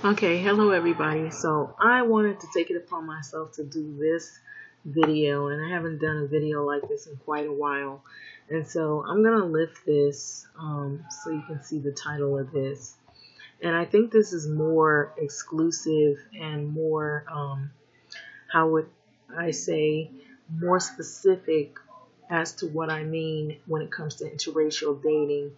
Okay, hello everybody. So I wanted to take it upon myself to do this video, and I haven't done a video like this in quite a while. And so I'm gonna lift this so you can see the title of this. And I think this is more exclusive and more, how would I say, more specific as to what I mean when it comes to interracial dating.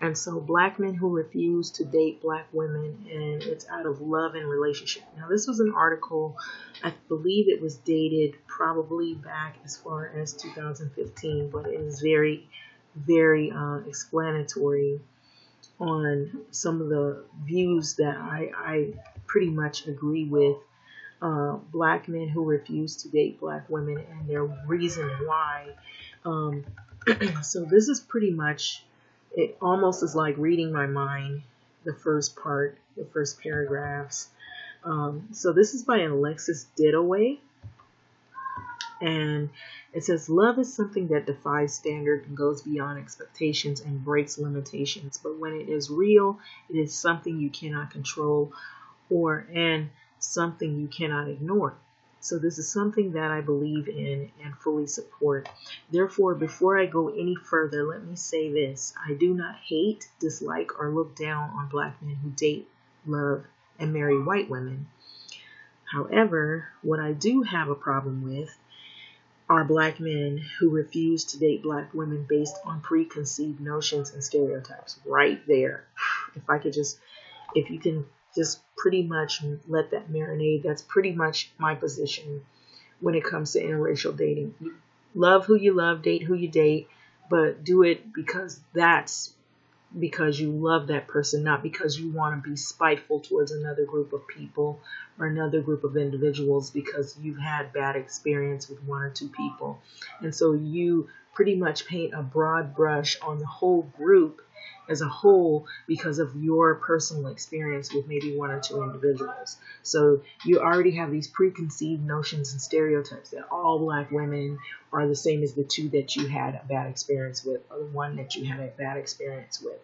And so black men who refuse to date black women, and it's out of love and relationship. Now, this was an article, I believe it was dated probably back as far as 2015, but it is very, very explanatory on some of the views that I pretty much agree with. Black men who refuse to date black women and their reason why. Um, so this is pretty much, it almost is like reading my mind, the first part, the first paragraphs. So this is by Alexis Didaway, and it says, love is something that defies standard and goes beyond expectations and breaks limitations. But when it is real, it is something you cannot control and something you cannot ignore. So this is something that I believe in and fully support. Therefore, before I go any further, let me say this. I do not hate, dislike, or look down on black men who date, love, and marry white women. However, what I do have a problem with are black men who refuse to date black women based on preconceived notions and stereotypes. Right there. If you can just pretty much let that marinate, that's pretty much my position when it comes to interracial dating. You love who you love, date who you date, but do it because you love that person, not because you want to be spiteful towards another group of people or another group of individuals because you've had bad experience with one or two people. And so you pretty much paint a broad brush on the whole group as a whole because of your personal experience with maybe one or two individuals. So you already have these preconceived notions and stereotypes that all black women are the same as the two that you had a bad experience with or the one that you had a bad experience with.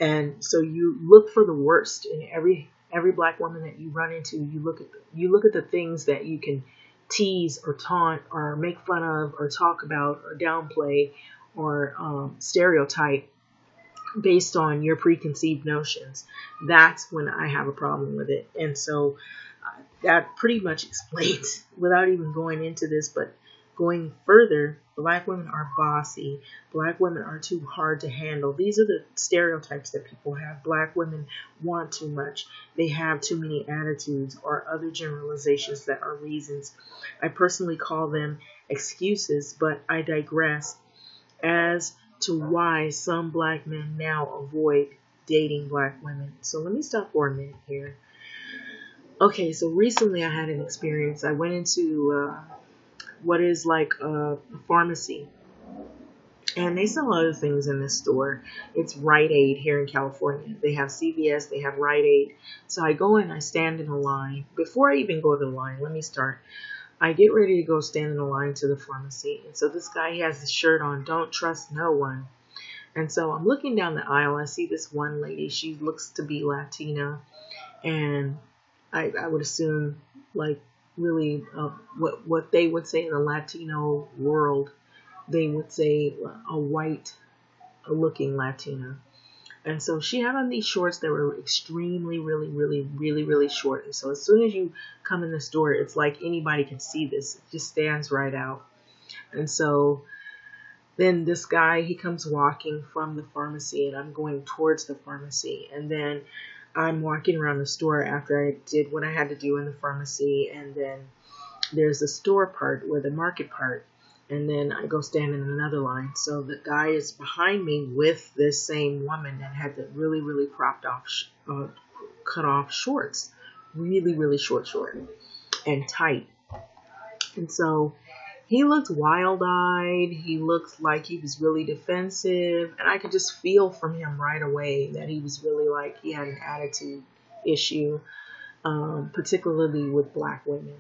And so you look for the worst in every black woman that you run into. You look at the things that you can tease or taunt or make fun of or talk about or downplay or stereotype based on your preconceived notions. That's when I have a problem with it. And so that pretty much explains, without even going into this, but going further, black women are bossy. Black women are too hard to handle. These are the stereotypes that people have. Black women want too much. They have too many attitudes or other generalizations that are reasons. I personally call them excuses, but I digress as to why some black men now avoid dating black women. So let me stop for a minute here. Okay, so recently I had an experience. I went into what is like a pharmacy, and they sell other things in this store. It's Rite Aid here in California. They have CVS, they have Rite Aid. So I go in, I stand in a line. Before I even go to the line, let me start. I get ready to go stand in the line to the pharmacy. And so this guy, he has his shirt on, don't trust no one. And so I'm looking down the aisle. I see this one lady. She looks to be Latina. And I would assume, like, really what they would say in the Latino world, they would say a white looking Latina. And so she had on these shorts that were extremely, really, really, really, really short. And so as soon as you come in the store, it's like anybody can see this. It just stands right out. And so then this guy, he comes walking from the pharmacy, and I'm going towards the pharmacy. And then I'm walking around the store after I did what I had to do in the pharmacy. And then there's the store part or the market part. And then I go stand in another line. So the guy is behind me with this same woman that had the really, really cut off shorts. Really, really short and tight. And so he looked wild-eyed. He looked like he was really defensive. And I could just feel from him right away that he was really like he had an attitude issue, particularly with black women.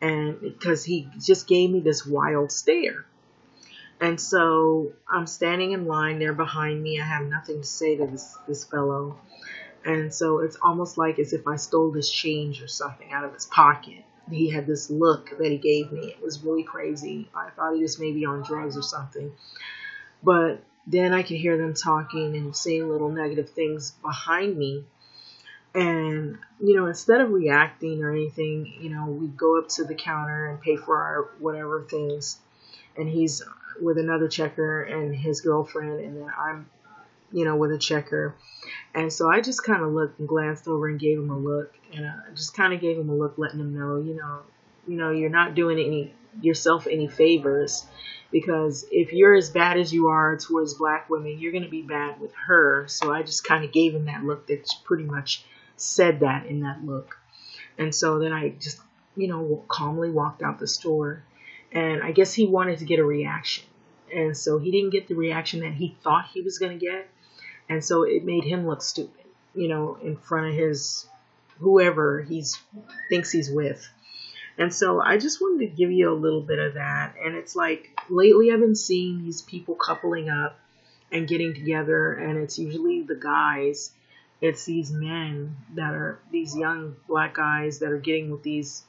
And because he just gave me this wild stare. And so I'm standing in line there behind me. I have nothing to say to this fellow. And so it's almost like as if I stole his change or something out of his pocket. He had this look that he gave me. It was really crazy. I thought he was maybe on drugs or something. But then I could hear them talking and saying little negative things behind me. And, instead of reacting or anything, we go up to the counter and pay for our whatever things. And he's with another checker and his girlfriend, and then I'm, with a checker. And so I just kind of looked and glanced over and gave him a look, and I just kind of gave him a look, letting him know, you're not doing yourself any favors, because if you're as bad as you are towards black women, you're going to be bad with her. So I just kind of gave him that look that pretty much said that in that look. And so then I just, calmly walked out the store, and I guess he wanted to get a reaction. And so he didn't get the reaction that he thought he was going to get. And so it made him look stupid, in front of his whoever thinks he's with. And so I just wanted to give you a little bit of that. And it's like lately I've been seeing these people coupling up and getting together, and it's usually the guys. It's these men that are these young black guys that are getting with these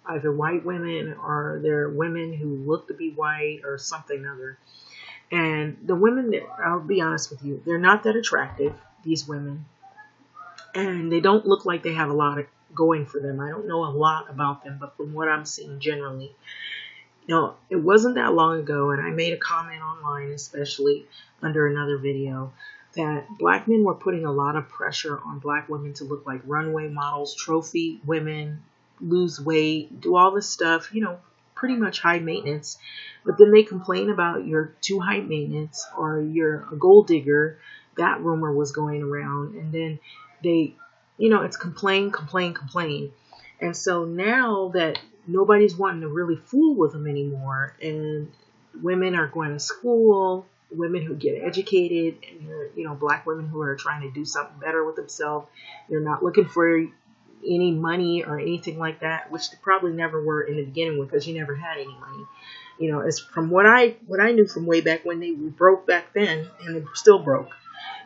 either white women, or they're women who look to be white or something other. And the women, I'll be honest with you, they're not that attractive, these women. And they don't look like they have a lot going for them. I don't know a lot about them, but from what I'm seeing generally, it wasn't that long ago, and I made a comment online, especially under another video, that black men were putting a lot of pressure on black women to look like runway models, trophy women, lose weight, do all this stuff, pretty much high maintenance. But then they complain about you're too high maintenance or you're a gold digger. That rumor was going around. And then they, it's complain. And so now that nobody's wanting to really fool with them anymore, and women are going to school, women who get educated, and black women who are trying to do something better with themselves, they're not looking for any money or anything like that, which they probably never were in the beginning, because you never had any money. As from what I knew from way back when, they were broke back then, and they were still broke.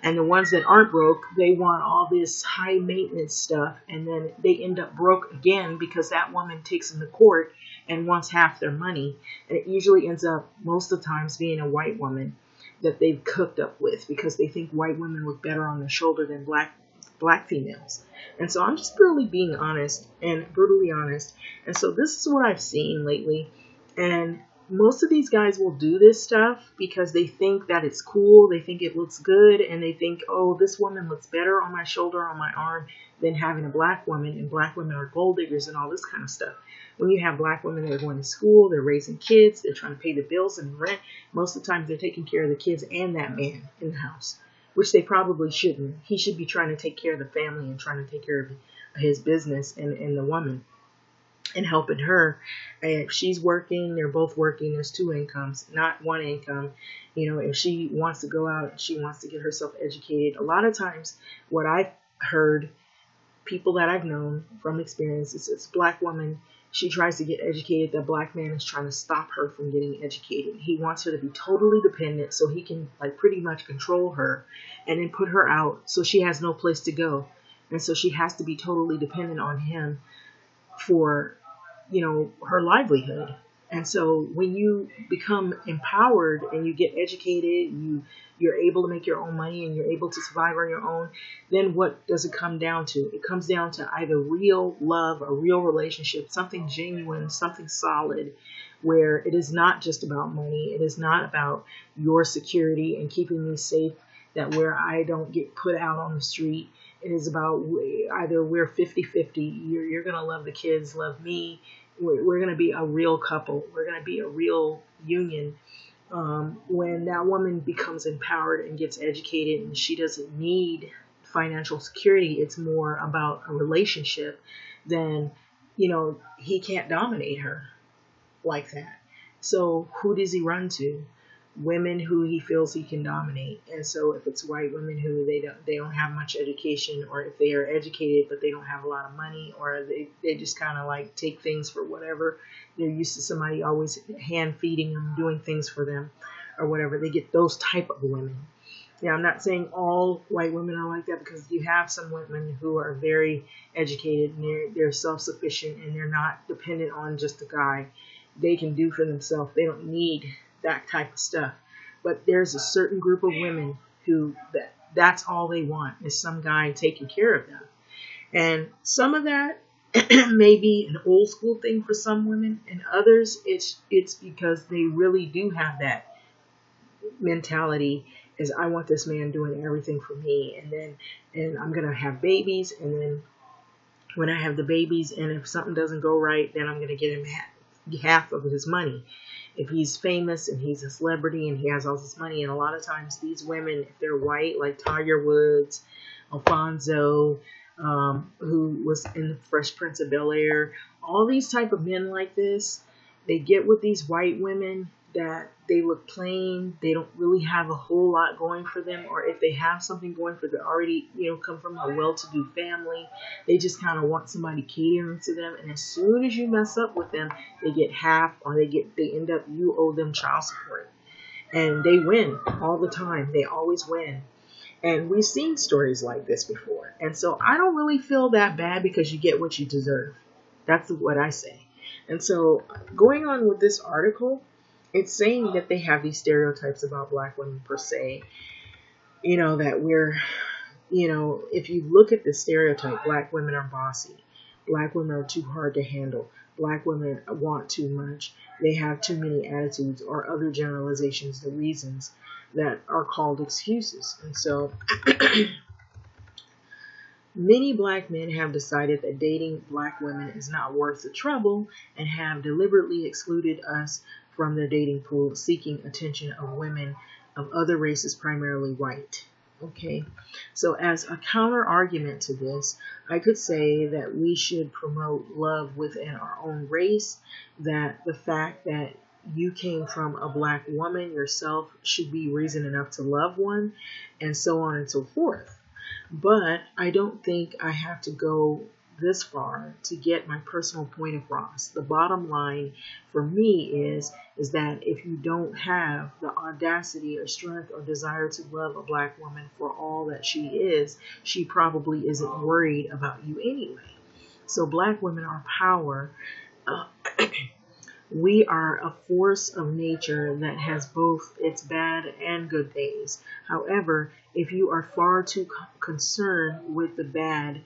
And the ones that aren't broke, they want all this high maintenance stuff, and then they end up broke again because that woman takes them to court and wants half their money. And it usually ends up most of the times being a white woman that they've cooked up with, because they think white women look better on their shoulder than black females. And so I'm just really being honest and brutally honest. And so this is what I've seen lately. And most of these guys will do this stuff because they think that it's cool. They think it looks good. And they think, oh, this woman looks better on my shoulder, on my arm, than having a black woman. And black women are gold diggers and all this kind of stuff. When you have black women that are going to school, they're raising kids, they're trying to pay the bills and rent. Most of the time they're taking care of the kids and that man in the house, which they probably shouldn't. He should be trying to take care of the family and trying to take care of his business and the woman and helping her. And if she's working, they're both working. There's two incomes, not one income. If she wants to go out and she wants to get herself educated, a lot of times what I've heard, people that I've known from experience, is this black woman, she tries to get educated. The black man is trying to stop her from getting educated. He wants her to be totally dependent so he can pretty much control her and then put her out so she has no place to go. And so she has to be totally dependent on him for, her livelihood. And so when you become empowered and you get educated, you're able to make your own money and you're able to survive on your own, then what does it come down to? It comes down to either real love, a real relationship, something genuine, something solid, where it is not just about money. It is not about your security and keeping me safe, that where I don't get put out on the street. It is about either we're 50-50. You're going to love the kids, love me. We're going to be a real couple. We're going to be a real union. When that woman becomes empowered and gets educated and she doesn't need financial security, it's more about a relationship, then, he can't dominate her like that. So who does he run to? Women who he feels he can dominate. And so if it's white women who they don't have much education, or if they are educated but they don't have a lot of money, or they just kind of take things for whatever, they're used to somebody always hand feeding them, doing things for them or whatever, they get those type of women. Yeah, I'm not saying all white women are like that, because you have some women who are very educated and they're self-sufficient and they're not dependent on just a guy. They can do for themselves. They don't need that type of stuff. But there's a certain group of women who that's all they want is some guy taking care of them. And some of that may be an old school thing for some women, and others it's because they really do have that mentality, is I want this man doing everything for me, and I'm gonna have babies, and then when I have the babies, and if something doesn't go right, then I'm gonna get him half of his money. If he's famous and he's a celebrity and he has all this money, and a lot of times these women, if they're white, like Tiger Woods, Alfonso, who was in the Fresh Prince of Bel-Air, all these type of men like this, they get with these white women that they look plain, they don't really have a whole lot going for them, or if they have something going for them, already, come from a well-to-do family, they just kind of want somebody catering to them, and as soon as you mess up with them, they get half, or they end up, you owe them child support. And they win all the time. They always win. And we've seen stories like this before. And so I don't really feel that bad, because you get what you deserve. That's what I say. And so going on with this article, it's saying that they have these stereotypes about black women per se. That we're, if you look at the stereotype, black women are bossy. Black women are too hard to handle. Black women want too much. They have too many attitudes, or other generalizations, the reasons that are called excuses. And so many black men have decided that dating black women is not worth the trouble, and have deliberately excluded us from their dating pool, seeking attention of women of other races, primarily white. Okay, so as a counter argument to this, I could say that we should promote love within our own race, that the fact that you came from a black woman yourself should be reason enough to love one, and so on and so forth. But I don't think I have to go this far to get my personal point across. The bottom line for me is that if you don't have the audacity or strength or desire to love a black woman for all that she is, she probably isn't worried about you anyway. So black women are power. We are a force of nature that has both its bad and good days. However, if you are far too concerned with the bad,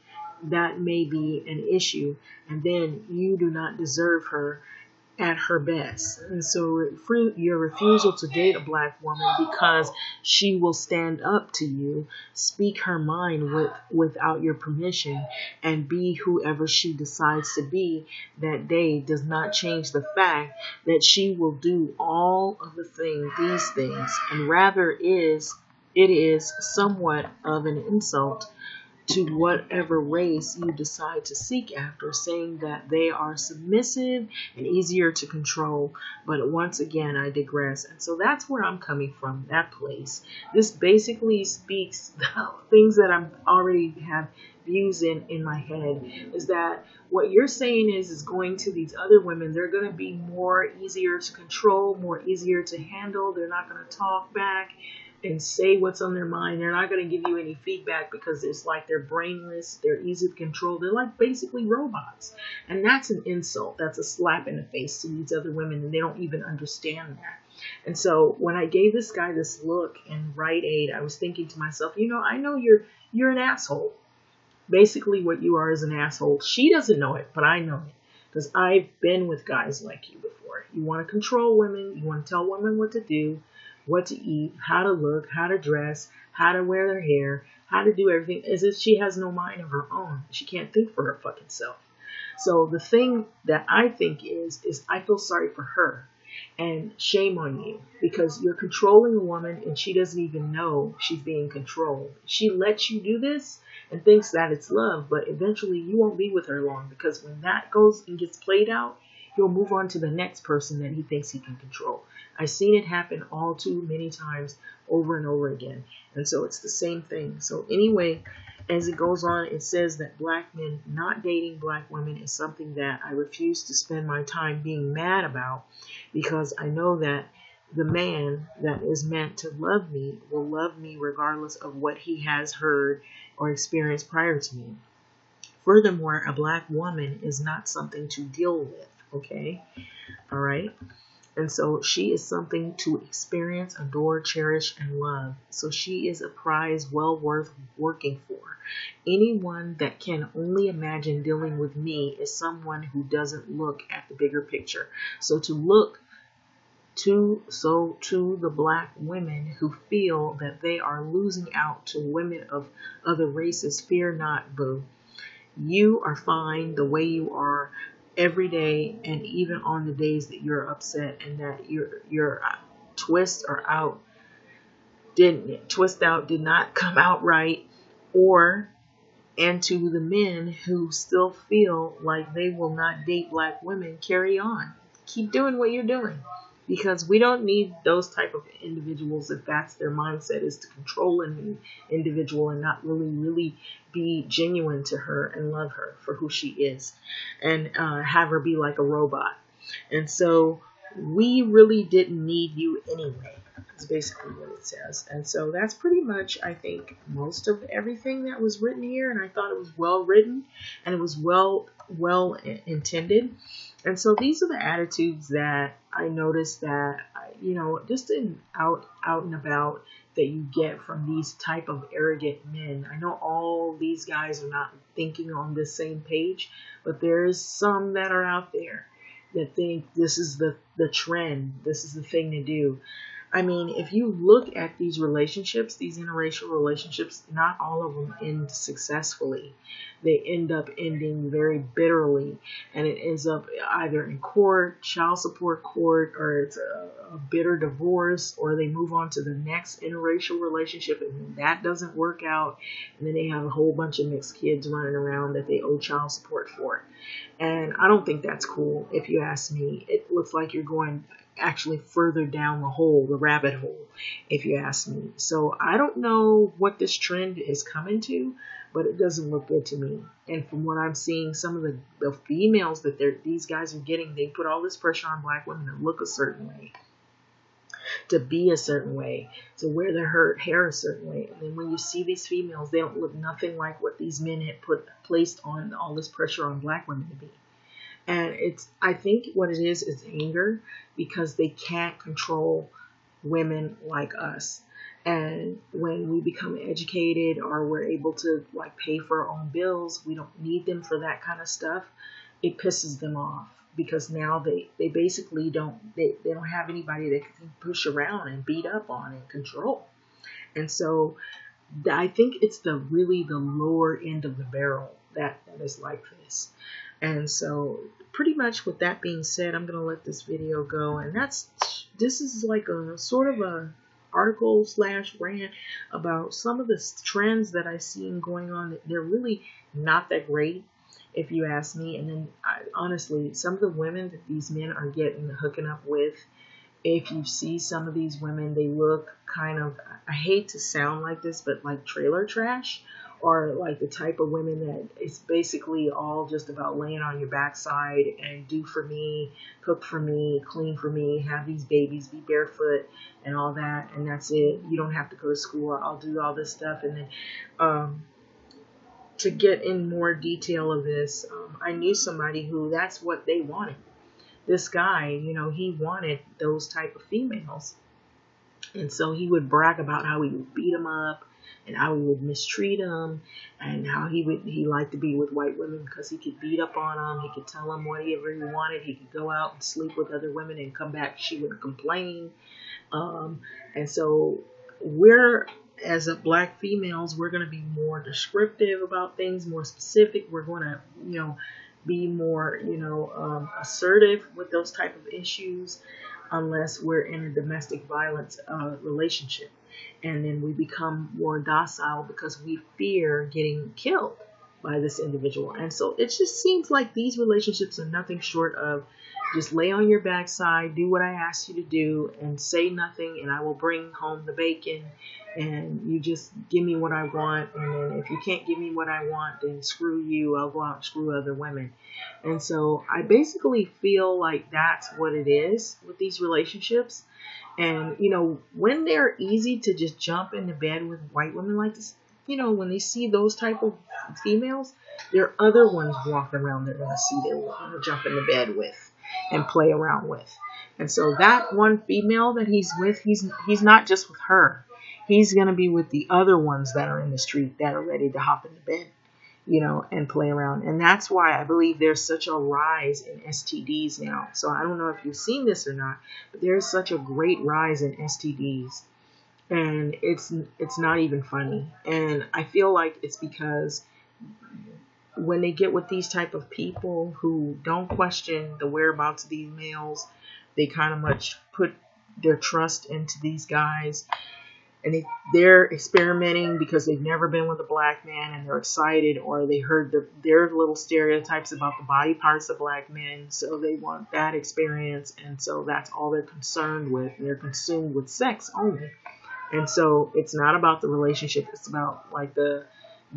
that may be an issue, and then you do not deserve her at her best. And so your refusal to date a black woman because she will stand up to you, speak her mind without your permission, and be whoever she decides to be that day, does not change the fact that she will do all of these things, and rather it is somewhat of an insult to whatever race you decide to seek after, saying that they are submissive and easier to control. But once again, I digress. And so that's where I'm coming from, that place. This basically speaks things that I'm already have views in my head, is that what you're saying is going to these other women, they're going to be more easier to control, more easier to handle. They're not going to talk back and say what's on their mind. They're not going to give you any feedback, because it's like they're brainless, they're easy to control, they're like basically robots. And that's an insult. That's a slap in the face to these other women, and they don't even understand that. And so when I gave this guy this look in Rite Aid, I was thinking to myself, I know you're an asshole. Basically what you are is an asshole. She doesn't know it, but I know it, because I've been with guys like you before. You want to control women, you want to tell women what to do, what to eat, how to look, how to dress, how to wear their hair, how to do everything, as if she has no mind of her own. She can't think for her fucking self. So the thing that I think is I feel sorry for her, and shame on you, because you're controlling a woman and she doesn't even know she's being controlled. She lets you do this and thinks that it's love, but eventually you won't be with her long, because when that goes and gets played out, he'll move on to the next person that he thinks he can control. I've seen it happen all too many times, over and over again. And so it's the same thing. So anyway, as it goes on, it says that black men not dating black women is something that I refuse to spend my time being mad about, because I know that the man that is meant to love me will love me regardless of what he has heard or experienced prior to me. Furthermore, a black woman is not something to deal with, okay? All right? And so she is something to experience, adore, cherish, and love. So she is a prize well worth working for. Anyone that can only imagine dealing with me is someone who doesn't look at the bigger picture. So to the black women who feel that they are losing out to women of other races, fear not, boo. You are fine the way you are every day, and even on the days that you're upset and that your twist or out did not come out right, or and to the men who still feel like they will not date black women, carry on. Keep doing what you're doing. Because we don't need those type of individuals if that's their mindset, is to control an individual and not really be genuine to her and love her for who she is, and have her be like a robot. And so we really didn't need you anyway. That's basically what it says. And so that's pretty much, I think, most of everything that was written here. And I thought it was well written, and it was well intended. And so these are the attitudes that I noticed that, just out and about, that you get from these type of arrogant men. I know all these guys are not thinking on this same page, but there's some that are out there that think this is the trend, this is the thing to do. I mean, if you look at these relationships, these interracial relationships, not all of them end successfully. They end up ending very bitterly, and it ends up either in court, child support court, or it's a bitter divorce, or they move on to the next interracial relationship, and that doesn't work out, and then they have a whole bunch of mixed kids running around that they owe child support for. And I don't think that's cool, if you ask me. It looks like you're going actually further down the rabbit hole, if you ask me. So I don't know what this trend is coming to, but it doesn't look good to me. And from what I'm seeing, some of the females that these guys are getting, they put all this pressure on black women to look a certain way, to be a certain way, to wear their hair a certain way. And then when you see these females, they don't look nothing like what these men had placed on all this pressure on black women to be. And I think what it is anger, because they can't control women like us. And when we become educated, or we're able to like pay for our own bills, we don't need them for that kind of stuff. It pisses them off, because now they basically don't have anybody they can push around and beat up on and control. And so I think it's the lower end of the barrel that is like this. And so pretty much with that being said, I'm going to let this video go. And this is like a sort of a article / rant about some of the trends that I've seen going on. They're really not that great, if you ask me. And then honestly, some of the women that these men are hooking up with, if you see some of these women, they look kind of, I hate to sound like this, but like trailer trash, or like the type of women that it's basically all just about laying on your backside and do for me, cook for me, clean for me, have these babies, be barefoot and all that, and that's it. You don't have to go to school. I'll do all this stuff. And then to get in more detail of this, I knew somebody who that's what they wanted. This guy, he wanted those type of females. And so he would brag about how he would beat them up, and how he would mistreat them, and how he liked to be with white women because he could beat up on them. He could tell them whatever he wanted. He could go out and sleep with other women and come back. She wouldn't complain. And so as a black females, we're going to be more descriptive about things, more specific. We're going to, be more, assertive with those type of issues, unless we're in a domestic violence relationship. And then we become more docile because we fear getting killed. by this individual. And so it just seems like these relationships are nothing short of just lay on your backside, do what I ask you to do, and say nothing, and I will bring home the bacon, and you just give me what I want, and then if you can't give me what I want, then screw you, I'll go out and screw other women. And so I basically feel like that's what it is with these relationships. And, you know, when they're easy to just jump into bed with white women like this, you know, when they see those type of females, there are other ones walking around they're going to see they want to jump into bed with and play around with. And so that one female that he's with, he's not just with her. He's going to be with the other ones that are in the street that are ready to hop into bed, you know, and play around. And that's why I believe there's such a rise in STDs now. So I don't know if you've seen this or not, but there's such a great rise in STDs. And it's not even funny. And I feel like it's because when they get with these type of people who don't question the whereabouts of these males, they kind of much put their trust into these guys, and they're experimenting because they've never been with a black man, and they're excited, or they heard their little stereotypes about the body parts of black men, so they want that experience, and so that's all they're concerned with, and they're consumed with sex only. And so it's not about the relationship, it's about like the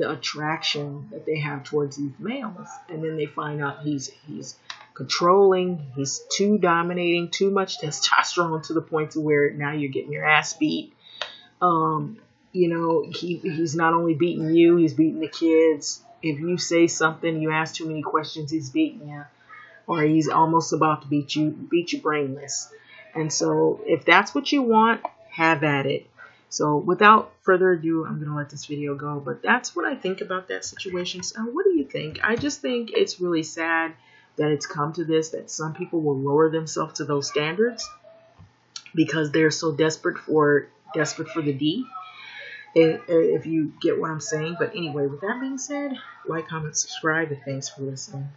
attraction that they have towards these males. And then they find out he's controlling, he's too dominating, too much testosterone to the point to where now you're getting your ass beat. You know, he's not only beating you, he's beating the kids. If you say something, you ask too many questions, he's beating you. Or he's almost about to beat you brainless. And so if that's what you want, have at it. So without further ado, I'm going to let this video go. But that's what I think about that situation. So what do you think? I just think it's really sad that it's come to this, that some people will lower themselves to those standards because they're so desperate for the D, if you get what I'm saying. But anyway, with that being said, like, comment, subscribe, and thanks for listening.